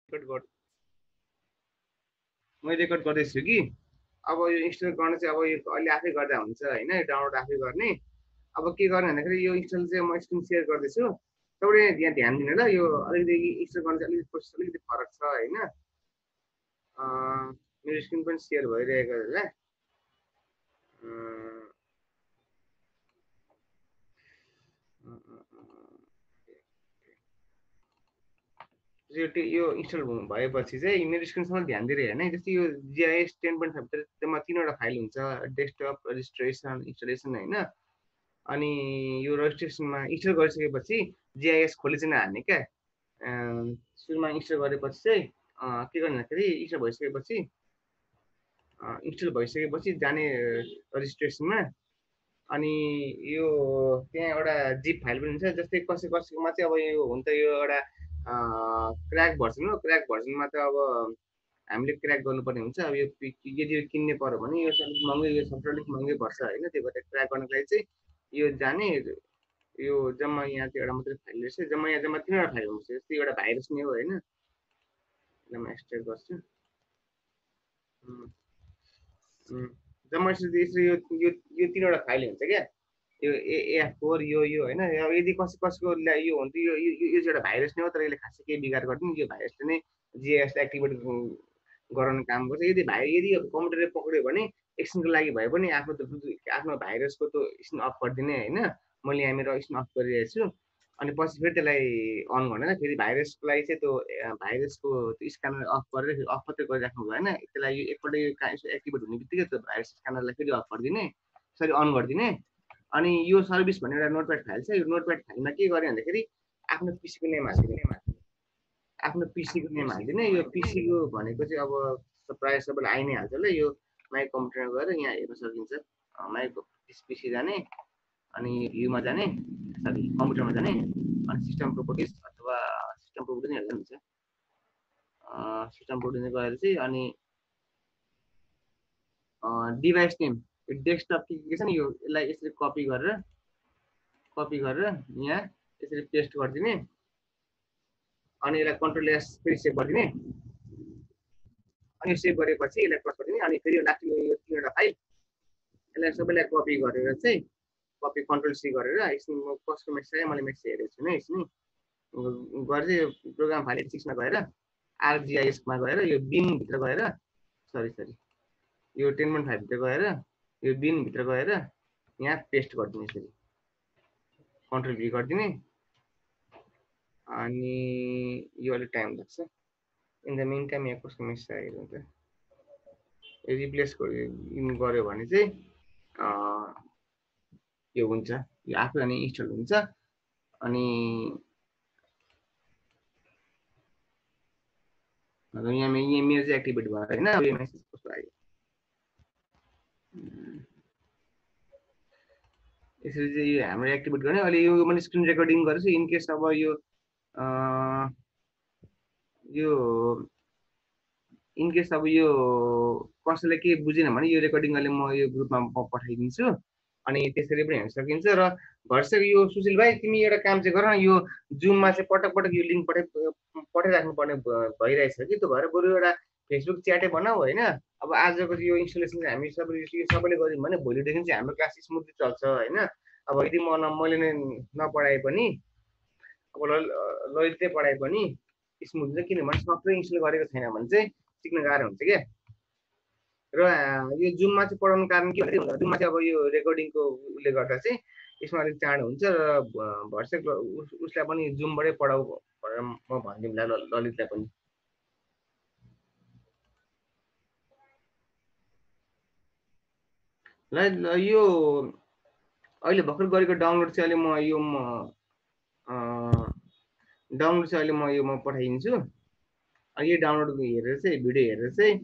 मैं रेकर्ड गर्दैछु कि अब यो इन्स्टल गर्न चाहिँ अब यो अहिले आफै गर्दा हुन्छ होइन डाउनलोड आफै गर्ने अब के गर्ने भन्दाखेरि यो इन्स्टल चाहिँ म स्क्रिन सेयर गर्दैछु तपाईँले यहाँ ध्यान दिनु ल यो अलिकति इन्स्टल गर्न चाहिँ अलिकति प्रोसेस अलिकति फरक छ होइन मेरो स्क्रिन पनि सेयर भइरहेको होला यो इन्स्टल भएपछि चाहिँ मेरो स्क्रिनसम्म ध्यान दिएर हेर्ने जस्तै यो GIS 10.5 त्यसमा 3वटा फाइल हुन्छ डेस्कटप रजिस्ट्रेसन इन्स्टलेसन होइन अनि यो रजिस्ट्रेसनमा इन्स्टल गरिसकेपछि GIS खोली चाहिँ नहाल्ने क्या सुरुमा इन्स्टल गरेपछि चाहिँ के गर्ने भन्दाखेरि इन्स्टल भइसकेपछि जाने रजिस्ट्रेसनमा अनि यो त्यहाँ एउटा जिप फाइल पनि हुन्छ जस्तै कसैकोमा चाहिँ अब यो हुन त यो एउटा क्र्याक भर्जन हो क्र्याक भर्जनमा त अब हामीले क्र्याक गर्नुपर्ने हुन्छ अब यो यदि यो किन्ने पर्यो भने यो चाहिँ अलिक महँगै यो सफ्टवेयर अलिक महँगै पर्छ होइन त्यही भएर क्र्याक गर्नको लागि चाहिँ यो जाने यो जम्मा यहाँ चाहिँ एउटा मात्रै फाइल रहेछ जम्मा यहाँ जम्मा 3वटा फाइल हुन्छ जस्तै एउटा भाइरस नै हो होइन म एक्सट्र्याक्ट गर्छु जम्मा यसरी यो 3वटा फाइल हुन्छ क्या यो AF4 यो होइन अब यदि कसैको यो हुन्छ यो चाहिँ एउटा भाइरस नै हो तर यसले खासै केही बिगार गर्दैन यो भाइरसले नै GIS एक्टिभेट गराउने काम गर्छ यदि कम्प्युटरले पक्रियो भने एकछिनको लागि भए पनि आफ्नो भाइरसको त स्क्रिन अफ गरिदिने होइन मैले यहाँ मेरो स्क्रिन अफ गरिरहेको छु अनि पछि फेरि त्यसलाई अन गर्ने फेरि भाइरसको लागि चाहिँ त्यो भाइरसको स्क्यानर अफ गरेर फेरि अफ मात्रै गरिराख्नु भएन त्यसलाई यो एकपल्ट एक्टिभेट हुने बित्तिकै त्यो भाइरस स्क्यानरलाई फेरि अफ गरिदिने सरी अन गरिदिने अनि यो सर्भिस भन्ने एउटा नोटप्याड फाइल छ यो नोटप्याड फाइलमा के गर्ने भन्दाखेरि आफ्नो पिसीको नेम हालिदिने यो पिसीको भनेको चाहिँ अब प्रायः सबैलाई आइ नै हाल्छ ल यो माइ कम्प्युटरमा गएर यहाँ हेर्न सकिन्छ माइ पिसी जाने अनि भ्यूमा जाने सरी कम्प्युटरमा जाने अनि सिस्टम प्रोपर्टिज अथवा सिस्टम प्रोपर्टिज हेर्दा हुन्छ सिस्टम प्रोपर्टिज गएर चाहिँ अनि डिभाइस नेम यो डेस्कटप के छ नि यो यसलाई यसरी कपी गरेर यहाँ यसरी पेस्ट गरिदिने अनि यसलाई कन्ट्रोल एस फेरि सेभ गरिदिने अनि सेभ गरेपछि यसलाई क्रस गरिदिने अनि फेरि लास्टमा यो 3वटा फाइल यसलाई सबैलाई कपी गरेर चाहिँ कपी कन्ट्रोल सी गरेर यसमा म कसको मेसेज आयो मैले मेसेज हेरेको छुइनँ यसमा गरेर चाहिँ प्रोग्राम फाइल 6 मा गएर ArcGIS मा गएर यो बिन भित्र गएर सरी यो 10.5 भित्र गएर यो बिन भित्र गएर यहाँ पेस्ट गरिदिने यसरी कन्ट्रोल भी गरिदिने अनि यो अलिक टाइम लाग्छ इन द मिन टाइम यहाँ कसको मेसेज आएको हुन्छ यो रिप्लेस गर्यो भने चाहिँ यो हुन्छ यो आफै अनि इन्स्टल हुन्छ अनि यहाँ मेरो चाहिँ एक्टिभेट भयो होइन यो मेसेज कस्तो आयो यसरी चाहिँ यो हाम्रो एक्टिभेट गर्ने अहिले यो मैले स्क्रिन रेकर्डिङ गरेछु इन केस अब यो इनकेस अब यो कसैले के बुझेन भने यो रेकर्डिङ अहिले म यो ग्रुपमा पठाइदिन्छु अनि त्यसरी पनि हेर्न सकिन्छ र भर्सक यो सुशील भाइ तिमी एउटा काम चाहिँ गर न यो जुममा चाहिँ पटक यो लिङ्क पठाइराख्नु पर्ने भइरहेछ कि त्यो भएर बरु एउटा फेसबुक च्याटै बनाऊ होइन अब आजको यो इन्स्टलेसन चाहिँ हामी सबैले गऱ्यौँ भने भोलिदेखि चाहिँ हाम्रो क्लास स्मुथली चल्छ होइन अब यदि मैले नै नपढाए पनि अब ललितले पढाए पनि स्मुथ चाहिँ किनभने सफ्टवेयर इन्स्टल गरेको छैन भने चाहिँ सिक्न गाह्रो हुन्छ क्या र यो जुममा चाहिँ पढाउनु कारण के भन्दा जुममा चाहिँ अब यो रेकर्डिङको उसले गर्दा चाहिँ यसमा अलिक चाँडो हुन्छ र भर्सक उसलाई पनि जुमबाटै पढाऊ भनेर म भनिदिउँला ललितलाई पनि ल यो अहिले भर्खर गरेको डाउनलोड चाहिँ अहिले म पठाइदिन्छु अनि यो डाउनलोड हेरेर चाहिँ भिडियो हेरेर चाहिँ